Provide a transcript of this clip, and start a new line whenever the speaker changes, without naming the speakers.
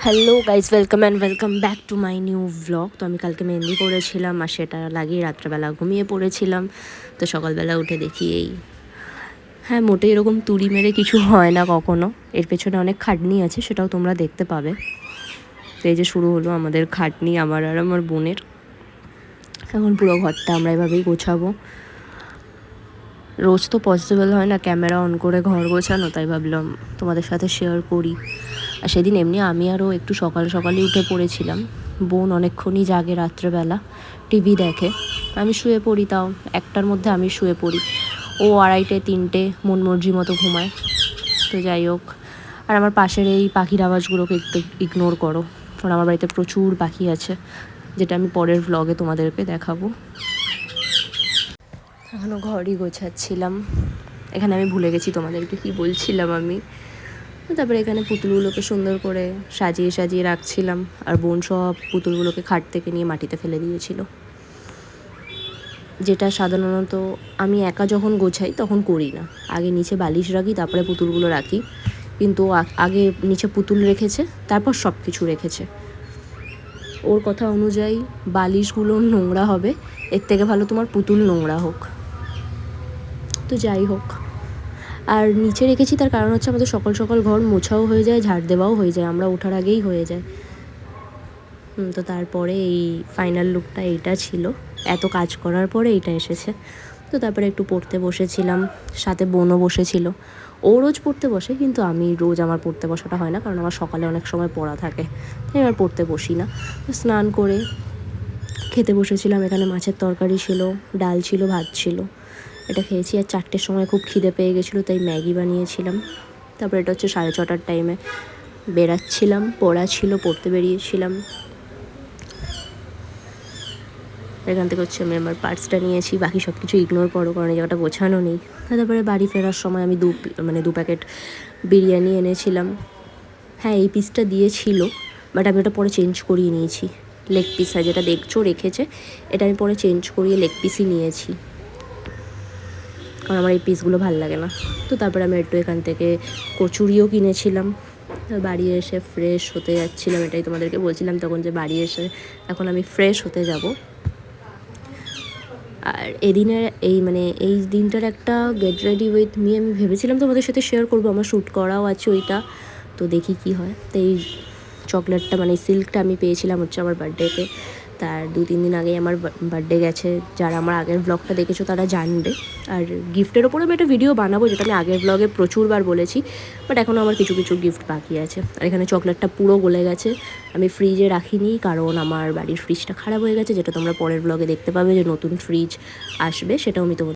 Hello guys, welcome back to my new vlog. তো আমি কালকে মেহেন্দি করেছিলাম আর সেটা লাগিয়ে রাত্রেবেলা ঘুমিয়ে পড়েছিলাম। তো সকালবেলা উঠে দেখি এই হ্যাঁ, মোটে এরকম তুড়ি মেরে কিছু হয় না কখনো, এর পেছনে অনেক খাটনি আছে, সেটাও তোমরা দেখতে পাবে। তো এই যে শুরু হলো আমাদের খাটনি, আমার আর আমার বোনের। এখন পুরো ঘরটা আমরা এভাবেই গোছাবো। রোজ তো পসিবল হয় না ক্যামেরা অন করে ঘর গোছানো, তাই ভাবলাম তোমাদের সাথে শেয়ার করি। আর সেদিন এমনি আমি আরও একটু সকালে উঠে পড়েছিলাম। বোন অনেকক্ষণই জাগে রাত্রেবেলা, টিভি দেখে। আমি শুয়ে পড়ি, তাও 1টার মধ্যে আমি শুয়ে পড়ি। ও 2:30 3টে মন মর্জি মতো ঘুমায়। তো যাই হোক, আর আমার পাশের এই পাখির আওয়াজগুলোকে একটু ইগনোর করো, কারণ আমার বাড়িতে প্রচুর পাখি আছে, যেটা আমি পরের ভ্লগে তোমাদেরকে দেখাবো। এখনও ঘরই গোছাচ্ছিলাম। এখানে আমি ভুলে গেছি তোমাদেরকে কি বলছিলাম আমি। তারপরে এখানে পুতুলগুলোকে সুন্দর করে সাজিয়ে রাখছিলাম, আর বোন সব পুতুলগুলোকে খাট থেকে নিয়ে মাটিতে ফেলে দিয়েছিল। যেটা সাধারণত আমি একা যখন গোছাই তখন করি না, আগে নিচে বালিশ রাখি তারপরে পুতুলগুলো রাখি। কিন্তু আগে নিচে পুতুল রেখেছে, তারপর সব কিছু রেখেছে। ওর কথা অনুযায়ী বালিশগুলো নোংরা হবে, এর থেকে ভালো তোমার পুতুল নোংরা হোক। তো যাই হোক, আর নিচে রেখেছি তার কারণ হচ্ছে আমাদের সকাল ঘর মোছাও হয়ে যায়, ঝাড় দেওয়াও হয়ে যায়, আমরা ওঠার আগেই হয়ে যায়। তো তারপরে এই ফাইনাল লুকটা এইটা ছিল, এত কাজ করার পরে এইটা এসেছে। তো তারপরে একটু পড়তে বসেছিলাম, সাথে বোনও বসেছিল। ও রোজ পড়তে বসে, কিন্তু আমি রোজ আমার পড়তে বসাটা হয় না, কারণ আমার সকালে অনেক সময় পড়া থাকে, তাই আমার পড়তে বসি না। স্নান করে খেতে বসেছিলাম। এখানে মাছের তরকারি ছিল, ডাল ছিল, ভাত ছিল, এটা খেয়েছি। আর 4টের সময় খুব খিদে পেয়ে গেছিলো, তাই ম্যাগি বানিয়েছিলাম। তারপর এটা হচ্ছে 6:30টার টাইমে বেরাচ্ছিলাম, পড়া ছিল, পড়তে বেরিয়েছিলাম। এখান থেকে হচ্ছে আমি আমার পার্সটা নিয়েছি, বাকি সব কিছু ইগনোর করো, কারণ এই জায়গাটা গোছানো নেই। তারপরে বাড়ি ফেরার সময় আমি 2 প্যাকেট বিরিয়ানি এনেছিলাম। হ্যাঁ, এই পিসটা দিয়েছিল, বাট আমি ওটা পরে চেঞ্জ করিয়ে নিয়েছি। লেগ পিস, আর যেটা দেখছো রেখেছে, এটা আমি পরে চেঞ্জ করিয়ে লেগ পিসই নিয়েছি, কারণ আমার এই পিসগুলো ভালো লাগে না। তো তারপরে আমি একটু এখান থেকে কচুরিও কিনেছিলাম। বাড়ি এসে ফ্রেশ হতে যাচ্ছিলাম, এটাই তোমাদেরকে বলছিলাম তখন, যে বাড়ি এসে এখন আমি ফ্রেশ হতে যাব। আর এদিনের এই দিনটার একটা গেট রেডি উইথ মি আমি ভেবেছিলাম তোমাদের সাথে শেয়ার করবো, আমার শ্যুট করাও আছে ওইটা, তো দেখি কি হয়। তো এই চকলেটটা সিল্কটা আমি পেয়েছিলাম হচ্ছে আমার বার্থডেতে, তার 2-3 দিন আগেই আমার বার্থডে গেছে। যারা আমার আগের ব্লগটা দেখেছো তারা জানবে। আর গিফটের ওপরে আমি একটা ভিডিও বানাবো, যেটা আমি আগের ব্লগে প্রচুরবার বলেছি, বাট এখনও আমার কিছু গিফট বাকি আছে। আর এখানে চকলেটটা পুরো গলে গেছে, আমি ফ্রিজে রাখিনি, কারণ আমার বাড়ির ফ্রিজটা খারাপ হয়ে গেছে, যেটা তোমরা পরের ব্লগে দেখতে পাবে, যে নতুন ফ্রিজ আসবে, সেটাও আমি তোমাদের